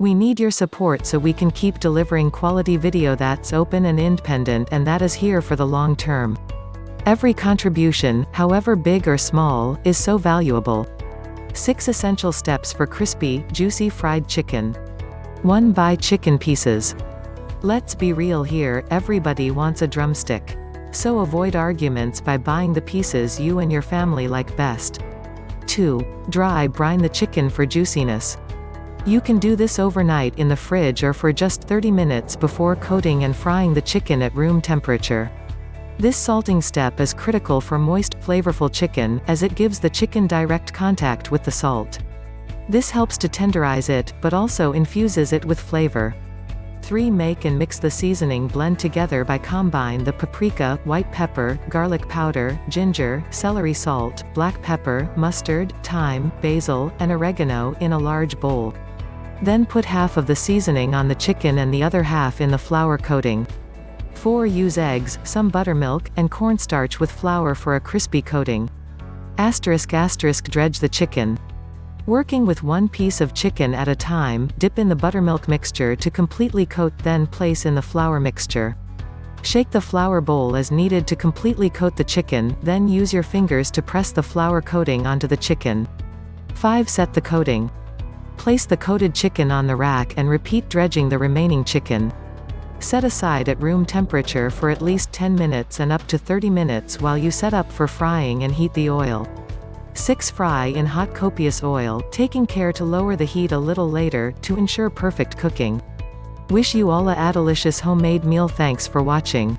We need your support so we can keep delivering quality video that's open and independent and that is here for the long term. Every contribution, however big or small, is so valuable. 6 essential steps for crispy, juicy fried chicken. 1. Buy chicken pieces. Let's be real here, everybody wants a drumstick. So avoid arguments by buying the pieces you and your family like best. 2. Dry brine the chicken for juiciness. You can do this overnight in the fridge or for just 30 minutes before coating and frying the chicken at room temperature. This salting step is critical for moist, flavorful chicken, as it gives the chicken direct contact with the salt. This helps to tenderize it, but also infuses it with flavor. 3. Make and mix the seasoning blend together by combine the paprika, white pepper, garlic powder, ginger, celery salt, black pepper, mustard, thyme, basil, and oregano in a large bowl. Then put half of the seasoning on the chicken and the other half in the flour coating. 4. Use eggs, some buttermilk, and cornstarch with flour for a crispy coating. **** Dredge the chicken. Working with one piece of chicken at a time, dip in the buttermilk mixture to completely coat, then place in the flour mixture. Shake the flour bowl as needed to completely coat the chicken, then use your fingers to press the flour coating onto the chicken. 5. Set the coating. Place the coated chicken on the rack and repeat dredging the remaining chicken. Set aside at room temperature for at least 10 minutes and up to 30 minutes while you set up for frying and heat the oil. 6. Fry in hot copious oil, taking care to lower the heat a little later, to ensure perfect cooking. Wish you all a delicious homemade meal. Thanks for watching.